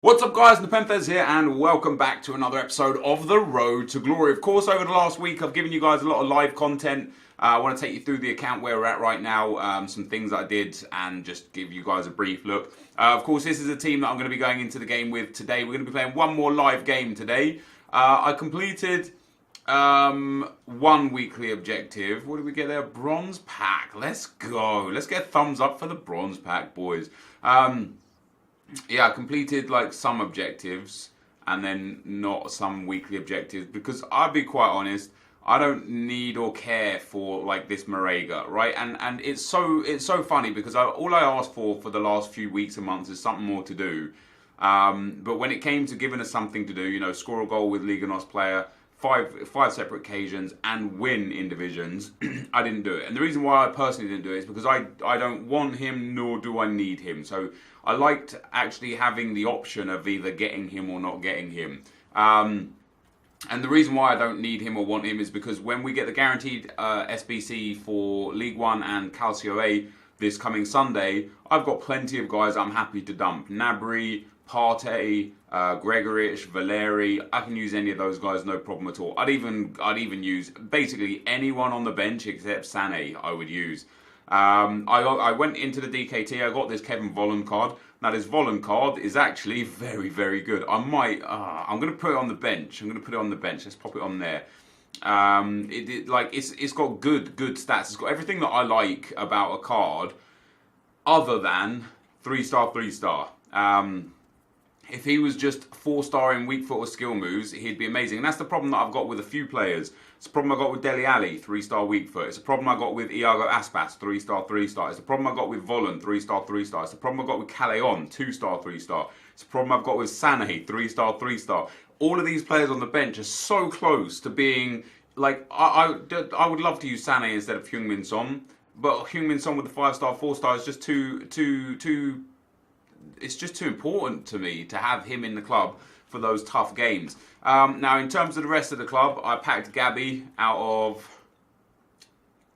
What's up guys, NepentheZ here and welcome back to another episode of The Road to Glory. Of course, over the last week I've given you guys a lot of live content. I want to take you through the account where we're at right now, some things that I did and just give you guys a brief look. Of course, this is a team that I'm going to be going into the game with today. We're going to be playing one more live game today. I completed one weekly objective. What did we get there? Bronze pack. Let's go. Let's get a thumbs up for the bronze pack, boys. Yeah, I completed like some objectives and then not some weekly objectives because I'll be quite honest, I don't need or care for like this Marega, right? And it's so funny because all I asked for the last few weeks and months is something more to do. But when it came to giving us something to do, you know, score a goal with Liga NOS player, five separate occasions and win in divisions, I didn't do it. And the reason why I personally didn't do it is because I don't want him nor do I need him. So I liked actually having the option of either getting him or not getting him. And the reason why I don't need him or want him is because when we get the guaranteed SBC for League One and Calcio A this coming Sunday, I've got plenty of guys I'm happy to dump. Nabry, Partey, Gregorich, Valeri. I can use any of those guys, no problem at all. I'd even use basically anyone on the bench except Sané. I would use. I went into the DKT. I got this Kevin Volland card. Now this Volland card is actually very, very good. I'm going to put it on the bench. Let's pop it on there. It's got good stats. It's got everything that I like about a card, other than 3-star, 3-star. If he was just 4-star in weak foot or skill moves, he'd be amazing. And that's the problem that I've got with a few players. It's a problem I got with Dele Alli, 3-star weak foot. It's a problem I got with Iago Aspas, 3-star, 3-star. It's a problem I got with Volland, 3-star, 3-star. It's a problem I got with Callejon, 2-star, 3-star. It's a problem I've got with Sané, 3-star, 3-star. All of these players on the bench are so close to being, like, I would love to use Sané instead of Heung-min Son, but Heung-min Son with the 5-star, 4-star is just too it's just too important to me to have him in the club for those tough games. Now, in terms of the rest of the club, I packed Gabby out of...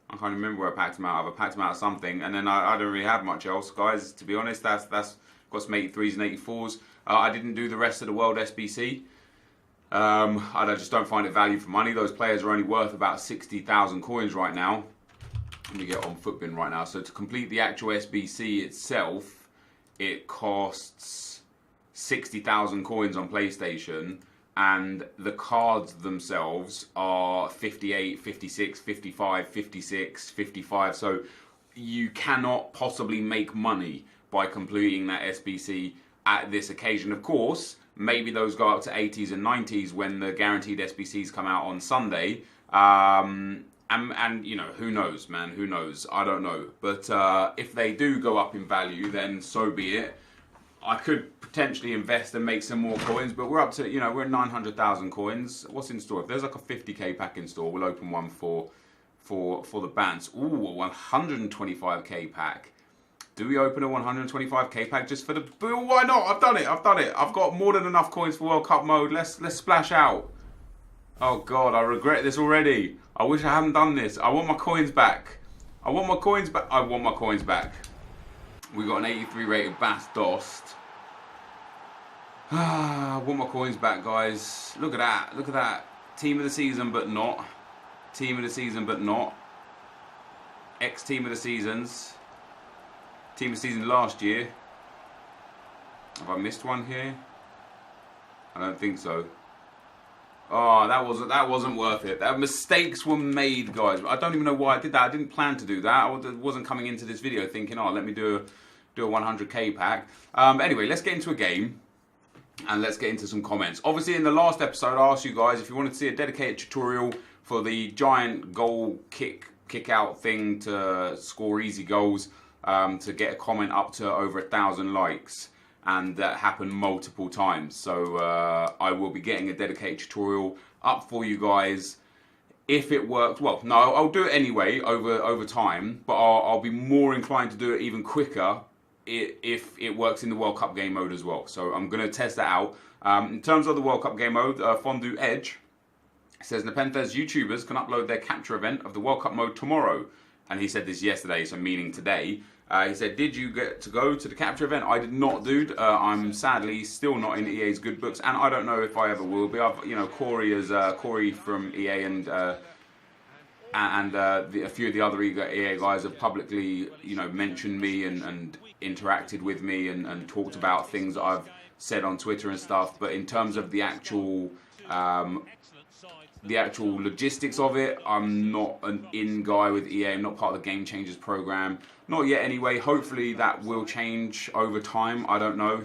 I can't remember where I packed him out of. I packed him out of something, and then I don't really have much else, guys. To be honest, that's got some 83s and 84s. I didn't do the rest of the World SBC. I just don't find it value for money. Those players are only worth about 60,000 coins right now. Let me get on Footbin right now. So to complete the actual SBC itself, it costs 60,000 coins on PlayStation, and the cards themselves are 58, 56, 55, 56, 55. So you cannot possibly make money by completing that SBC at this occasion. Of course, maybe those go up to 80s and 90s when the guaranteed SBCs come out on Sunday. And you know, who knows, man, who knows? I don't know. But if they do go up in value, then so be it. I could potentially invest and make some more coins, but we're up to, you know, we're at 900,000 coins. What's in store? If there's like a 50k pack in store, we'll open one for the Bants. Ooh, a 125k pack. Do we open a 125k pack just for the... Why not? I've done it. I've got more than enough coins for World Cup mode. Let's splash out. Oh God, I regret this already. I wish I hadn't done this. I want my coins back. I want my coins back. We got an 83 rated Bas Dost. I want my coins back, guys. Look at that. Team of the season, but not. Team of the season, but not. Ex-team of the seasons. Team of the season last year. Have I missed one here? I don't think so. Oh, that wasn't worth it. Mistakes were made, guys. I don't even know why I did that. I didn't plan to do that. I wasn't coming into this video thinking, oh, let me do a 100k pack. Anyway, let's get into a game and let's get into some comments. Obviously, in the last episode, I asked you guys if you wanted to see a dedicated tutorial for the giant goal kick out thing to score easy goals, to get a comment up to over 1,000 likes. And that happened multiple times, so I will be getting a dedicated tutorial up for you guys. If it works, well, no, I'll do it anyway over time, but I'll be more inclined to do it even quicker if it works in the World Cup game mode as well. So I'm going to test that out. In terms of the World Cup game mode, Fondue Edge says NepentheZ YouTubers can upload their capture event of the World Cup mode tomorrow, and he said this yesterday, so meaning today. He said, did you get to go to the capture event? I did not, dude. I'm sadly still not in EA's good books, and I don't know if I ever will be. Corey from EA and a few of the other EA guys have publicly, mentioned me and interacted with me and talked about things that I've said on Twitter and stuff. But in terms of the actual logistics of it, I'm not an in guy with EA. I'm not part of the Game Changers program, not yet anyway. Hopefully that will change over time. I don't know.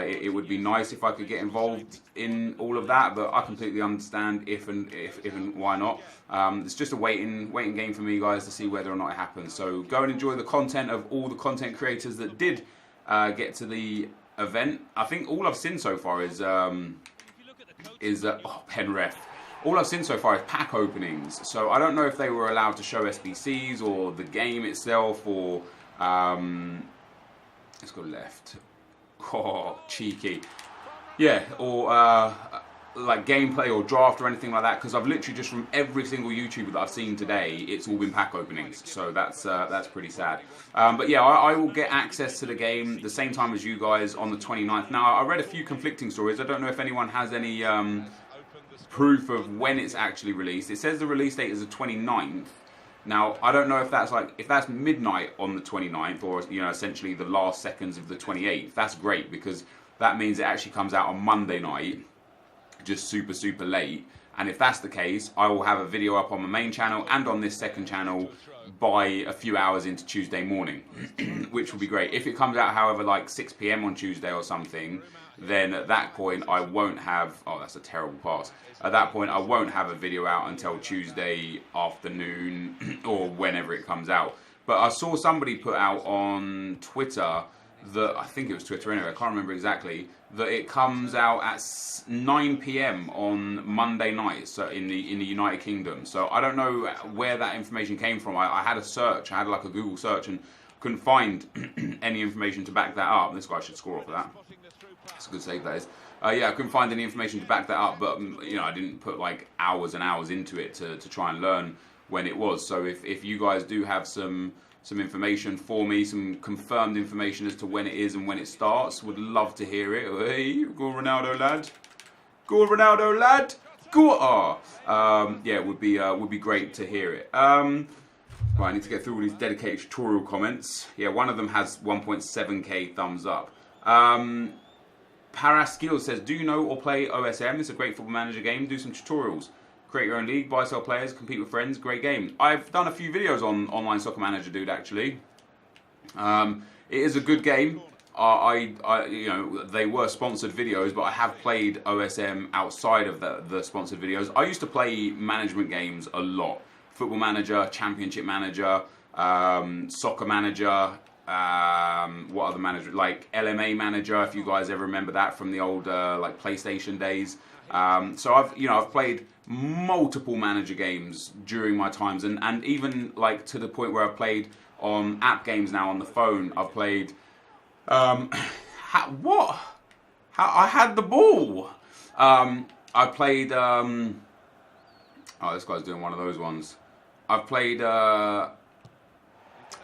It would be nice if I could get involved in all of that, but I completely understand if and why not. It's just a waiting game for me, guys, to see whether or not it happens. So go and enjoy the content of all the content creators that did get to the event. I think all I've seen so far is Penref. All I've seen so far is pack openings. So I don't know if they were allowed to show SBCs or the game itself, or let's go left. Oh, cheeky. Yeah, or like gameplay or draft or anything like that, because I've literally just from every single YouTuber that I've seen today, it's all been pack openings. So that's pretty sad. But yeah, I will get access to the game the same time as you guys on the 29th. Now, I read a few conflicting stories. I don't know if anyone has any proof of when it's actually released. It says the release date is the 29th. Now, I don't know if that's midnight on the 29th or, essentially the last seconds of the 28th. That's great, because that means it actually comes out on Monday night, just super, super late. And if that's the case, I will have a video up on my main channel and on this second channel by a few hours into Tuesday morning, which will be great. If it comes out, however, like 6 PM on Tuesday or something, then at that point I won't have, oh, that's a terrible pass. At that point I won't have a video out until Tuesday afternoon or whenever it comes out. But I saw somebody put out on Twitter that, I think it was Twitter anyway, I can't remember exactly, that it comes out at 9 PM on Monday night, so in the United Kingdom. So I don't know where that information came from. I had a search, I had like a Google search, and couldn't find any information to back that up. This guy should score off of that. That's a good save, that is. Yeah, I couldn't find any information to back that up, but I didn't put like hours and hours into it to try and learn when it was. So if you guys do have some information for me, some confirmed information as to when it is and when it starts, would love to hear it. Hey, go Ronaldo lad, go Ronaldo lad, go! Yeah, it would be great to hear it. Right, I need to get through all these dedicated tutorial comments. Yeah, one of them has 1.7k thumbs up. Paraskill says, do you know or play OSM? It's a great football manager game. Do some tutorials. Create your own league, buy, sell players, compete with friends. Great game. I've done a few videos on Online Soccer Manager, dude, actually. It is a good game. They were sponsored videos, but I have played OSM outside of the sponsored videos. I used to play management games a lot. Football Manager, Championship Manager, Soccer Manager, what other manager, like LMA Manager, if you guys ever remember that from the old like PlayStation days. So I've played multiple manager games during my times, and even like to the point where I've played on app games now on the phone. I've played I had the ball. I played oh, this guy's doing one of those ones. I've played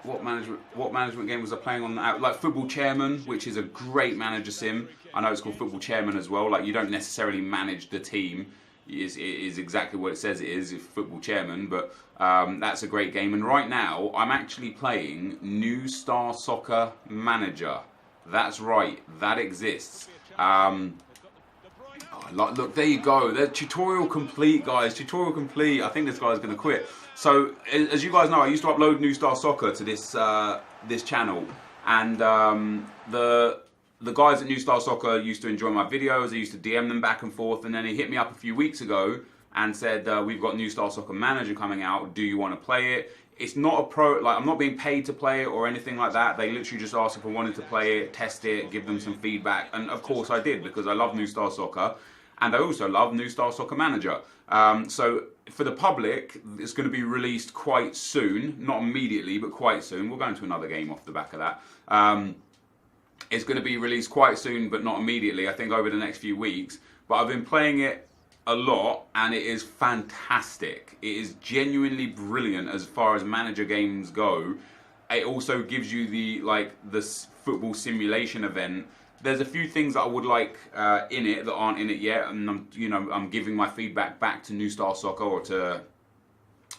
what management game was I playing on that? Like Football Chairman, which is a great manager sim. I know it's called Football Chairman as well. Like, you don't necessarily manage the team. It is exactly what it says it is, Football Chairman. But that's a great game. And right now, I'm actually playing New Star Soccer Manager. That's right, that exists. Look, there you go. The tutorial complete, guys. Tutorial complete. I think this guy's going to quit. So, as you guys know, I used to upload New Star Soccer to this this channel, and the guys at New Star Soccer used to enjoy my videos. I used to DM them back and forth, and then he hit me up a few weeks ago and said, "We've got New Star Soccer Manager coming out. Do you want to play it?" It's not a pro. Like, I'm not being paid to play it or anything like that. They literally just asked if I wanted to play it, test it, give them some feedback, and of course I did, because I love New Star Soccer. And I also love New Star Soccer Manager. So for the public, it's going to be released quite soon. Not immediately, but quite soon. We'll go into another game off the back of that. It's going to be released quite soon, but not immediately. I think over the next few weeks. But I've been playing it a lot, and it is fantastic. It is genuinely brilliant as far as manager games go. it also gives you this football simulation event. There's a few things that I would like in it that aren't in it yet, and I'm giving my feedback back to New Star Soccer or to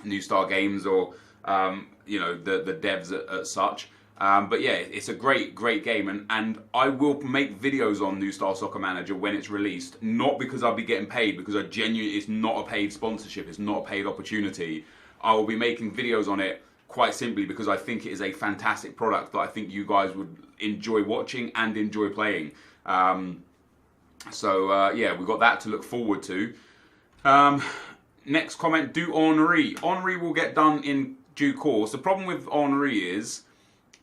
New Star Games or the devs at such. But yeah, it's a great game, and I will make videos on New Star Soccer Manager when it's released, not because I'll be getting paid, because it's not a paid sponsorship, it's not a paid opportunity. I will be making videos on it quite simply because I think it is a fantastic product that I think you guys would enjoy watching and enjoy playing. Yeah, we've got that to look forward to. Next comment, do Henry. Henry will get done in due course. The problem with Henry is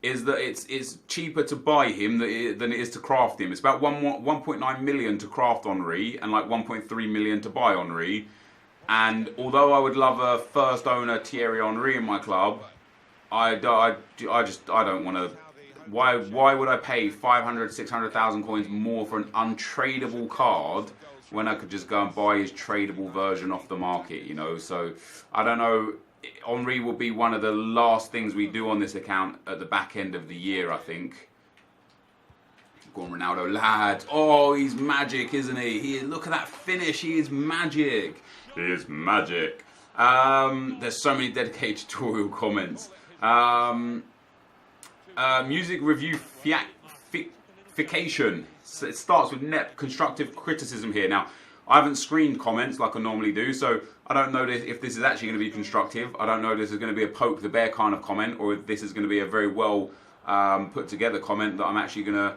that it's cheaper to buy him than it is to craft him. It's about 1.9 million to craft Henry and like 1.3 million to buy Henry. And although I would love a first owner Thierry Henry in my club, I don't want to. Why would I pay 500, 600,000 coins more for an untradeable card when I could just go and buy his tradable version off the market? So I don't know. Henry will be one of the last things we do on this account at the back end of the year, I think. Go on, Ronaldo, lad. Oh, he's magic, isn't he? Look at that finish. He is magic. He is magic. There's so many dedicated tutorial comments. Music review fication. So it starts with constructive criticism here. Now, I haven't screened comments like I normally do, so I don't know if this is actually going to be constructive. I don't know if this is going to be a poke the bear kind of comment, or if this is going to be a very well put together comment that I'm actually going to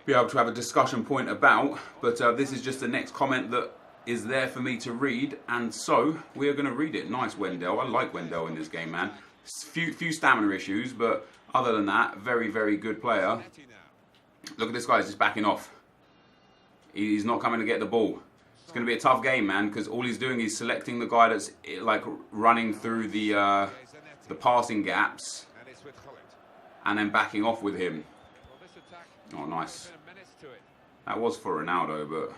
be able to have a discussion point about. But this is just the next comment that is there for me to read, and so we are going to read it. Nice Wendell. I like Wendell in this game, man. Few stamina issues, but other than that, very, very good player. Look at this guy, he's just backing off. He's not coming to get the ball. It's going to be a tough game, man, because all he's doing is selecting the guy that's like running through the passing gaps and then backing off with him. Oh, nice. That was for Ronaldo, but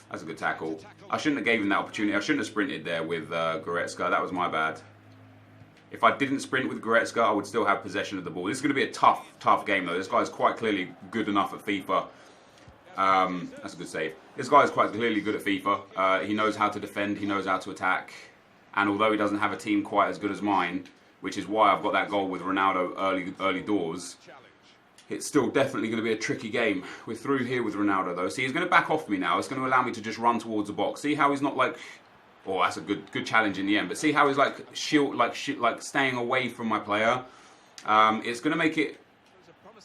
that's a good tackle. I shouldn't have gave him that opportunity. I shouldn't have sprinted there with Goretzka. That was my bad. If I didn't sprint with Goretzka, I would still have possession of the ball. This is going to be a tough game, though. This guy's quite clearly good enough at FIFA. That's a good save. This guy is quite clearly good at FIFA. He knows how to defend. He knows how to attack. And although he doesn't have a team quite as good as mine, which is why I've got that goal with Ronaldo early doors, it's still definitely going to be a tricky game. We're through here with Ronaldo, though. See, he's going to back off me now. It's going to allow me to just run towards the box. See how he's not like... Oh, that's a good challenge in the end. But see how he's like staying away from my player. It's going to make it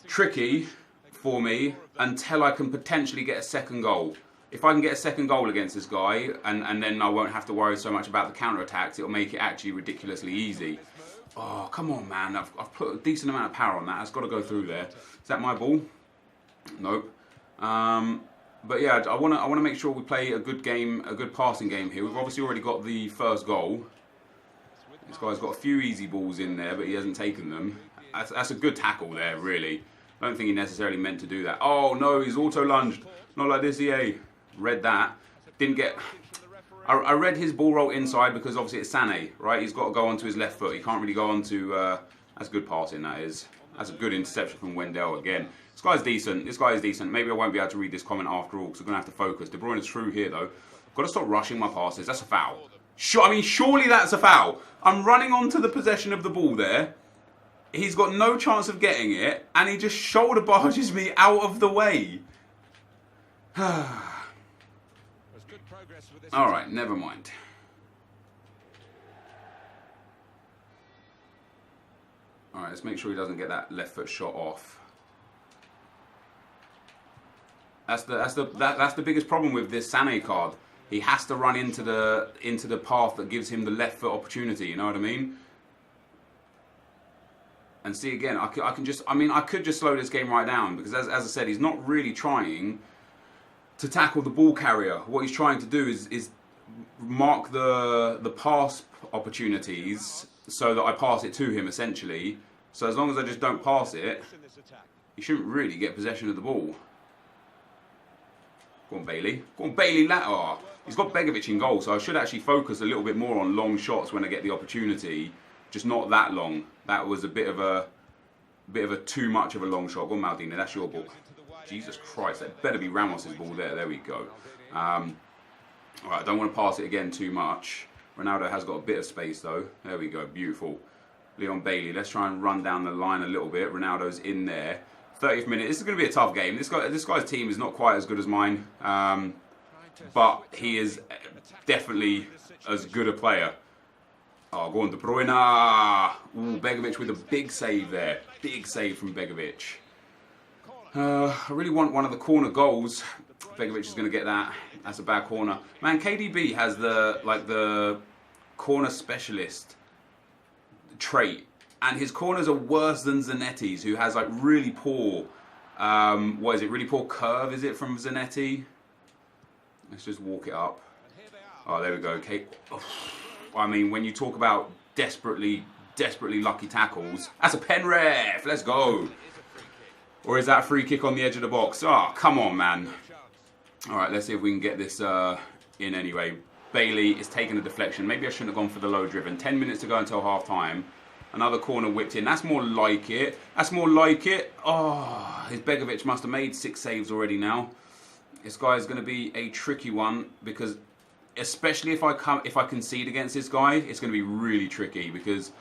tricky for me until I can potentially get a second goal. If I can get a second goal against this guy, and then I won't have to worry so much about the counter-attacks, it'll make it actually ridiculously easy. Oh, come on, man. I've put a decent amount of power on that. It's got to go through there. Is that my ball? Nope. But yeah, I want to make sure we play a good game, a good passing game here. We've obviously already got the first goal. This guy's got a few easy balls in there, but he hasn't taken them. That's a good tackle there, really. I don't think he necessarily meant to do that. Oh no, he's auto-lunged. Not like this, EA. Read that. Didn't get... I read his ball roll inside because obviously it's Sané, right? He's got to go onto his left foot. He can't really go onto... that's good passing, that is. That's a good interception from Wendell again. This guy's decent. This guy is decent. Maybe I won't be able to read this comment after all because I'm going to have to focus. De Bruyne is through here, though. Got to stop rushing my passes. That's a foul. Surely that's a foul. I'm running onto the possession of the ball there. He's got no chance of getting it, and he just shoulder barges me out of the way. Alright, never mind. Alright, let's make sure he doesn't get that left foot shot off. That's the biggest problem with this Sané card. He has to run into the path that gives him the left foot opportunity, you know what I mean? And see again, I could just slow this game right down because as I said, he's not really trying to tackle the ball carrier. What he's trying to do is mark the pass opportunities so that I pass it to him essentially. So as long as I just don't pass it, he shouldn't really get possession of the ball. Go on, Bailey. Go on, Bailey. Oh, he's got Begovic in goal, so I should actually focus a little bit more on long shots when I get the opportunity. just not that long. That was a bit of a too much of a long shot. Go on, Maldini, that's your ball. Jesus Christ, that better be Ramos's ball there. There we go. All right, I don't want to pass it again too much. Ronaldo has got a bit of space though. There we go, beautiful. Leon Bailey, let's try and run down the line a little bit. Ronaldo's in there. 30th minute. This is going to be a tough game. This guy's team is not quite as good as mine, but he is definitely as good a player. Oh, go on, De Bruyne. Ooh, Begovic with a big save there. Big save from Begovic. I really want one of the corner goals. Begovic is going to get that. That's a bad corner. Man, KDB has the corner specialist trait. And his corners are worse than Zanetti's, who has like really poor, what is it, really poor curve, is it, from Zanetti? Let's just walk it up. Oh, there we go. Okay. I mean, when you talk about desperately lucky tackles, that's a pen ref. Let's go. Or is that a free kick on the edge of the box? Oh, come on, man. All right, let's see if we can get this in anyway. Bailey is taking a deflection. Maybe I shouldn't have gone for the low driven. 10 minutes to go until half time. Another corner whipped in. That's more like it. That's more like it. Oh, his Begovic must have made 6 saves already now. This guy is going to be a tricky one because, especially if I concede against this guy, it's going to be really tricky because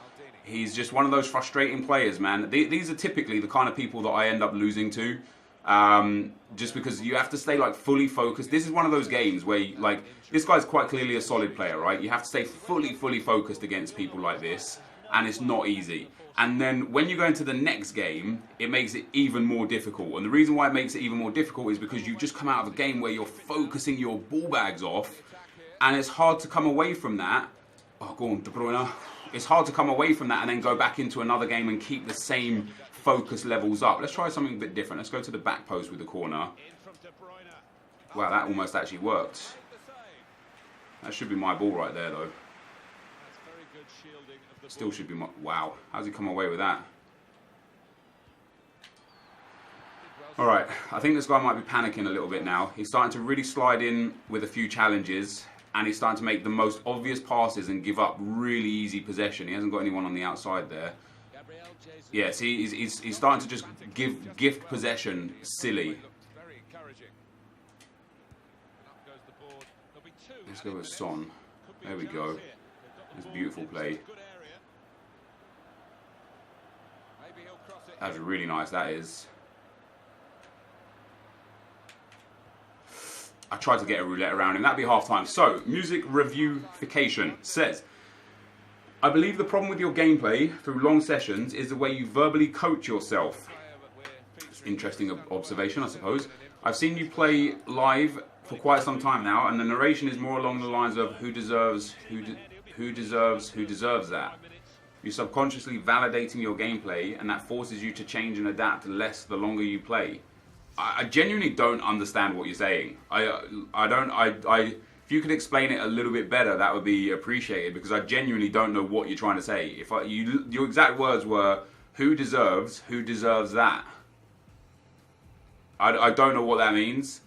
he's just one of those frustrating players, man. These are typically the kind of people that I end up losing to, just because you have to stay like fully focused. This is one of those games where this guy's quite clearly a solid player, right? You have to stay fully focused against people like this. And it's not easy. And then when you go into the next game, it makes it even more difficult. And the reason why it makes it even more difficult is because you've just come out of a game where you're focusing your ball bags off, and it's hard to come away from that. Oh, go on, De Bruyne. It's hard to come away from that and then go back into another game and keep the same focus levels up. Let's try something a bit different. Let's go to the back post with the corner. Wow, that almost actually worked. That should be my ball right there, though. Still should be my... Wow. How's he come away with that? Alright. I think this guy might be panicking a little bit now. He's starting to really slide in with a few challenges. And he's starting to make the most obvious passes and give up really easy possession. He hasn't got anyone on the outside there. Yeah, see, he's starting to just gift possession silly. Let's go with Son. There we go. That's beautiful play. That's really nice, that is. I tried to get a roulette around him. That'd be half time. So, music reviewfication says, I believe the problem with your gameplay through long sessions is the way you verbally coach yourself. Interesting observation, I suppose. I've seen you play live for quite some time now, and the narration is more along the lines of who deserves that. You're subconsciously validating your gameplay, and that forces you to change and adapt less the longer you play. I genuinely don't understand what you're saying. If you could explain it a little bit better, that would be appreciated, because I genuinely don't know what you're trying to say. Your exact words were, who deserves that? I don't know what that means.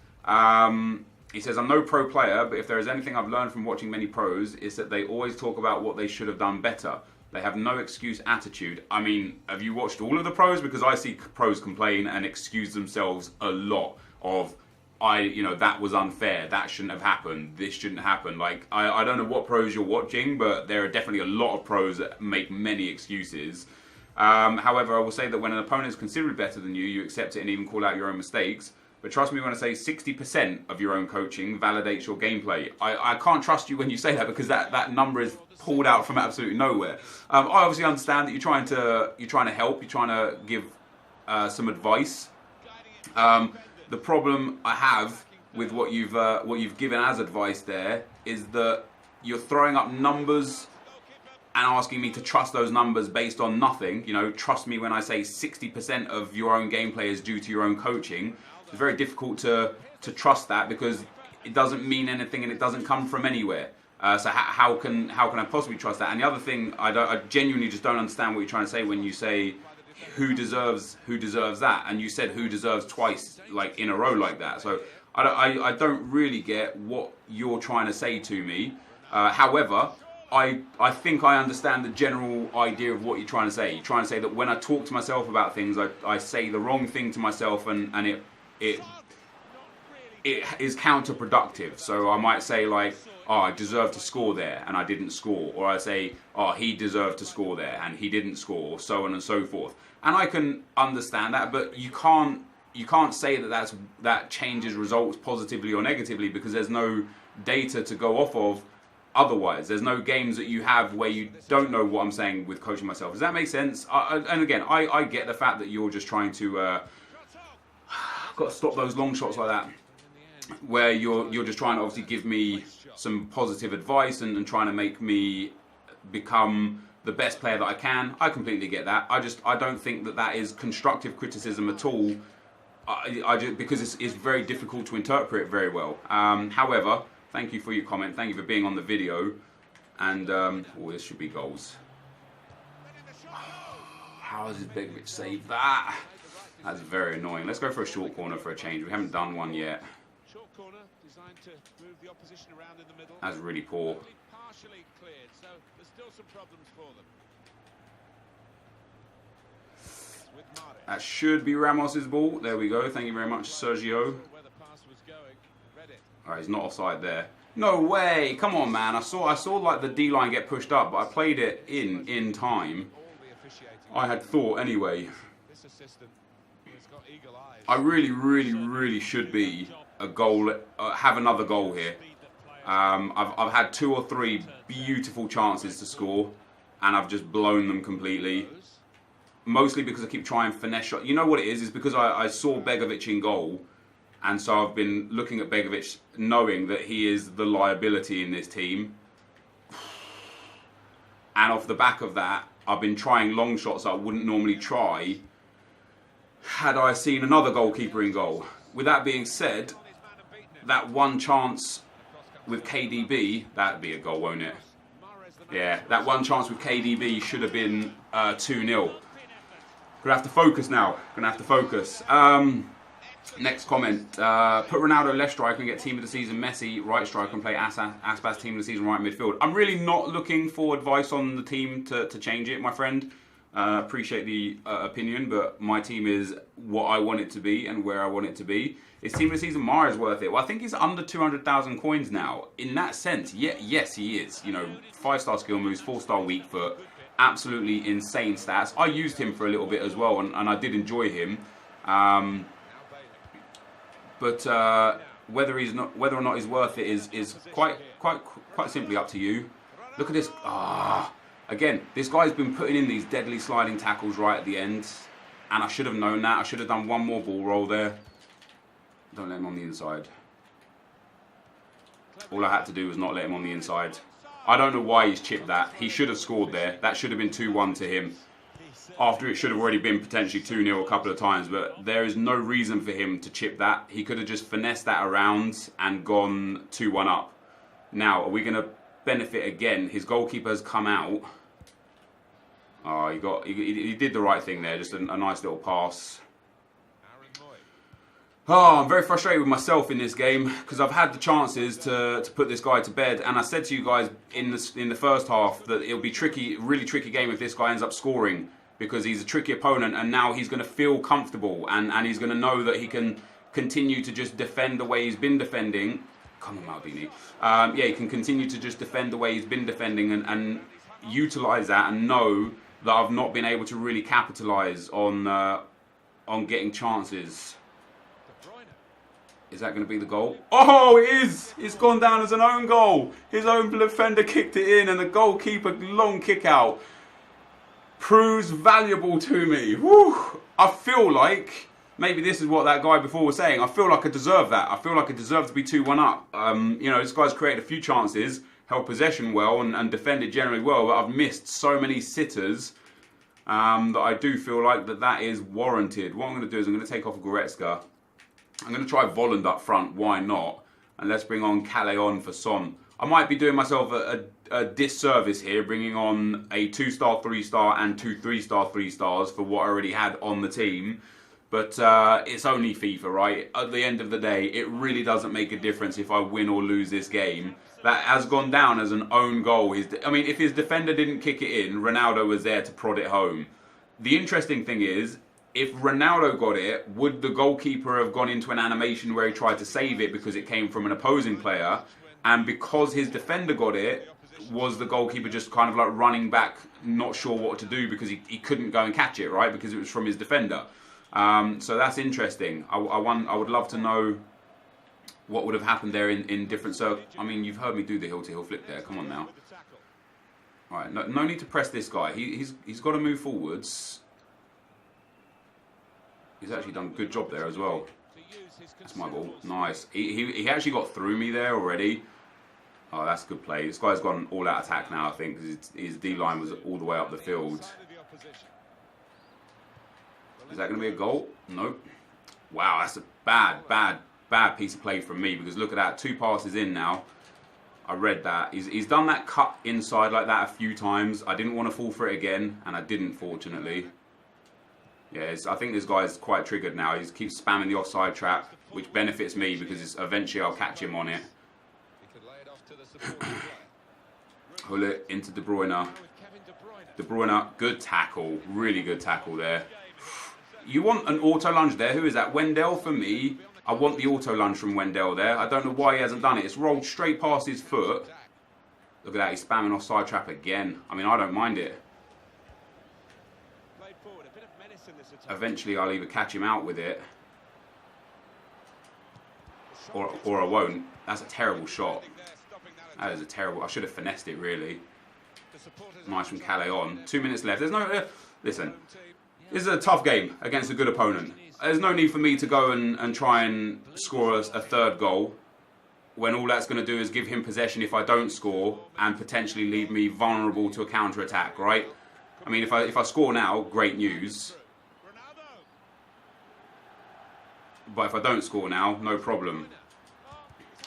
He says, I'm no pro player, but if there is anything I've learned from watching many pros, is that they always talk about what they should have done better. They have no excuse attitude. I mean, have you watched all of the pros? Because I see pros complain and excuse themselves a lot of, that was unfair, that shouldn't have happened, this shouldn't happen. Like, I don't know what pros you're watching, but there are definitely a lot of pros that make many excuses. However, I will say that when an opponent is considerably better than you, you accept it and even call out your own mistakes. But trust me when I say 60% of your own coaching validates your gameplay. I can't trust you when you say that, because that number is pulled out from absolutely nowhere. I obviously understand that you're trying to help, you're trying to give some advice. The problem I have with what you've given as advice there is that you're throwing up numbers and asking me to trust those numbers based on nothing. Trust me when I say 60% of your own gameplay is due to your own coaching. It's very difficult to trust that, because it doesn't mean anything and it doesn't come from anywhere. So how can I possibly trust that? And the other thing, I genuinely just don't understand what you're trying to say when you say who deserves that, and you said who deserves twice, like in a row like that. So I don't really get what you're trying to say to me. However, I think I understand the general idea of what you're trying to say. You're trying to say that when I talk to myself about things, I say the wrong thing to myself, and it is counterproductive. So I might say like, oh, I deserved to score there and I didn't score, or I say, oh, he deserved to score there and he didn't score, so on and so forth. And I can understand that, but you can't say that that changes results positively or negatively, because there's no data to go off of. Otherwise, there's no games that you have where you don't know what I'm saying with coaching myself. Does that make sense? And again, I get the fact that you're just trying to got to stop those long shots like that, where you're just trying to obviously give me some positive advice and trying to make me become the best player that I can. I completely get that. I don't think that is constructive criticism at all. I just, because it's very difficult to interpret very well. However, thank you for your comment. Thank you for being on the video. And oh, this should be goals. How has Begovic saved that? That's very annoying. Let's go for a short corner for a change. We haven't done one yet. That's really poor. That should be Ramos's ball. There we go. Thank you very much, Sergio. Alright, he's not offside there. No way! Come on, man. I saw like the D line get pushed up, but I played it in time. I had thought anyway. I really should be a goal. Have another goal here. I've had 2 or 3 beautiful chances to score, and I've just blown them completely. Mostly because I keep trying finesse shot. You know what it is? It's because I saw Begovic in goal, and so I've been looking at Begovic, knowing that he is the liability in this team. And off the back of that, I've been trying long shots that I wouldn't normally try had I seen another goalkeeper in goal. With that being said, that one chance with KDB, that'd be a goal, won't it? Yeah, that one chance with KDB should have been 2-0. Gonna have to focus now. Gonna have to focus. Next comment. Put Ronaldo left striker and get team of the season. Messi right striker and play Aspas team of the season right midfield. I'm really not looking for advice on the team to change it, my friend. Appreciate the opinion, but my team is what I want it to be and where I want it to be. Is team of the season Mara's worth it? Well, I think he's under 200,000 coins now. In that sense, yes, he is. You know, 5-star skill moves, 4-star weak foot. Absolutely insane stats. I used him for a little bit as well, and I did enjoy him. But whether or not he's worth it is quite simply up to you. Look at this. Again, this guy's been putting in these deadly sliding tackles right at the end, and I should have known that. I should have done one more ball roll there. Don't let him on the inside. All I had to do was not let him on the inside. I don't know why he's chipped that. He should have scored there. That should have been 2-1 to him. After it should have already been potentially 2-0 a couple of times. But there is no reason for him to chip that. He could have just finessed that around and gone 2-1 up. Now, are we going to benefit again? His goalkeeper has come out. Oh, he did the right thing there. Just a nice little pass. Oh, I'm very frustrated with myself in this game because I've had the chances to put this guy to bed, and I said to you guys in the first half that it'll be tricky, really tricky game if this guy ends up scoring, because he's a tricky opponent, and now he's going to feel comfortable and he's going to know that he can continue to just defend the way he's been defending. Come on, Maldini. Yeah, he can continue to just defend the way he's been defending and utilise that, and know that I've not been able to really capitalise on getting chances. Is that going to be the goal? Oh, it is! It's gone down as an own goal. His own defender kicked it in, and the goalkeeper, long kick out, proves valuable to me. Woo! I feel like, maybe this is what that guy before was saying, I feel like I deserve that. I feel like I deserve to be 2-1 up. You know, this guy's created a few chances, held possession well, and defended generally well, but I've missed so many sitters that I do feel like that is warranted. What I'm going to do is I'm going to take off Goretzka. I'm going to try Volland up front, why not? And let's bring on Calais for Son. I might be doing myself a disservice here, bringing on a 2-star, 3-star and 2 3-star 3-stars for what I already had on the team. But it's only FIFA, right? At the end of the day, it really doesn't make a difference if I win or lose this game. That has gone down as an own goal. I mean, if his defender didn't kick it in, Ronaldo was there to prod it home. The interesting thing is, if Ronaldo got it, would the goalkeeper have gone into an animation where he tried to save it because it came from an opposing player? And because his defender got it, was the goalkeeper just kind of like running back, not sure what to do because he couldn't go and catch it, right? Because it was from his defender. So that's interesting. I would love to know what would have happened there in different circles. I mean, you've heard me do the heel-to-heel flip there. Come on now. All right, no need to press this guy. He's got to move forwards. He's actually done a good job there as well. That's my ball. Nice. He actually got through me there already. Oh, that's good play. This guy's got an all-out attack now, I think, because his D-line was all the way up the field. Is that going to be a goal? Nope. Wow, that's a bad piece of play from me, because look at that. 2 passes in now. I read that. He's done that cut inside like that a few times. I didn't want to fall for it again, and I didn't, fortunately. Yeah, I think this guy's quite triggered now. He keeps spamming the offside trap, which benefits me because eventually I'll catch him on it. Pull it into De Bruyne. De Bruyne, good tackle. Really good tackle there. You want an auto lunge there. Who is that? Wendell for me. I want the auto lunge from Wendell there. I don't know why he hasn't done it. It's rolled straight past his foot. Look at that. He's spamming offside trap again. I mean, I don't mind it. Eventually, I'll either catch him out with it, or I won't. That's a terrible shot. That is a terrible... I should have finessed it, really. Nice from Calais on. 2 minutes left. There's no... listen, this is a tough game against a good opponent. There's no need for me to go and try and score a third goal when all that's going to do is give him possession if I don't score and potentially leave me vulnerable to a counter-attack, right? I mean, if I score now, great news. But if I don't score now, no problem.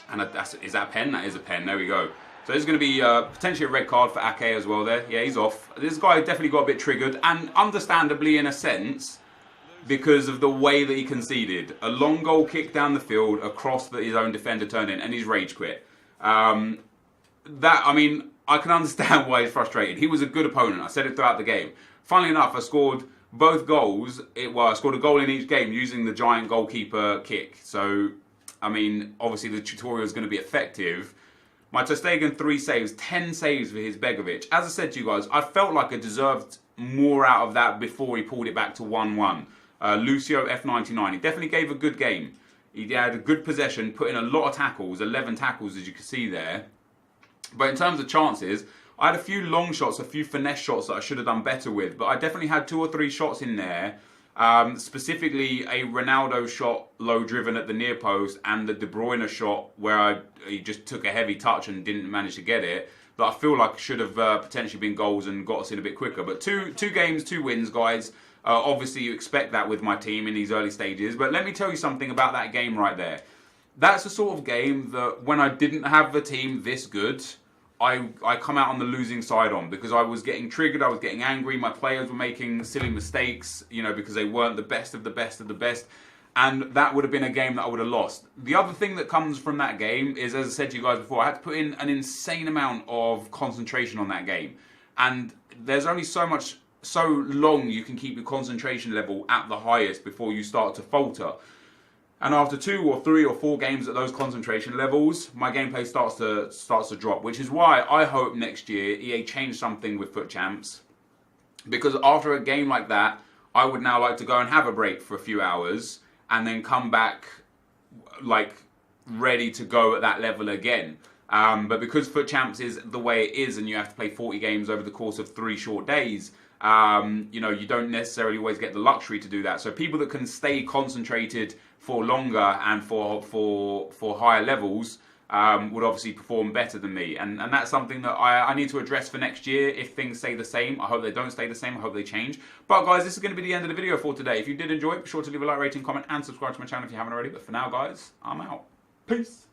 And is that a pen? That is a pen. There we go. So there's going to be potentially a red card for Ake as well there. Yeah, he's off. This guy definitely got a bit triggered. And understandably, in a sense, because of the way that he conceded. A long goal kick down the field across his own defender turned in. And he's rage quit. I mean, I can understand why he's frustrated. He was a good opponent. I said it throughout the game. Funnily enough, I scored both goals. I scored a goal in each game using the giant goalkeeper kick. So, I mean, obviously the tutorial is going to be effective. My Ter Stegen 3 saves, 10 saves for his Begovic. As I said to you guys, I felt like I deserved more out of that before he pulled it back to 1-1. Lucio F99, he definitely gave a good game. He had a good possession, put in a lot of tackles, 11 tackles as you can see there. But in terms of chances, I had a few long shots, a few finesse shots that I should have done better with. But I definitely had 2 or 3 shots in there. Specifically a Ronaldo shot low driven at the near post and the De Bruyne shot where he just took a heavy touch and didn't manage to get it. That I feel like should have potentially been goals and got us in a bit quicker. But two games, 2 wins, guys. Obviously you expect that with my team in these early stages. But let me tell you something about that game right there. That's the sort of game that when I didn't have the team this good, I come out on the losing side on, because I was getting triggered, I was getting angry, my players were making silly mistakes, you know, because they weren't the best of the best of the best, and that would have been a game that I would have lost. The other thing that comes from that game is, as I said to you guys before, I had to put in an insane amount of concentration on that game, and there's only so long you can keep your concentration level at the highest before you start to falter. And after 2 or 3 or 4 games at those concentration levels, my gameplay starts to drop, which is why I hope next year EA change something with Foot Champs. Because after a game like that, I would now like to go and have a break for a few hours and then come back like ready to go at that level again. But because Foot Champs is the way it is and you have to play 40 games over the course of 3 short days, you know, you don't necessarily always get the luxury to do that. So people that can stay concentrated for longer and for higher levels would obviously perform better than me, and that's something that I need to address for next year if things stay the same. I hope they don't stay the same, I hope they change. But guys, this is going to be the end of the video for today. If you did enjoy it, be sure to leave a like, rating, comment and subscribe to my channel if you haven't already. But for now guys, I'm out. Peace.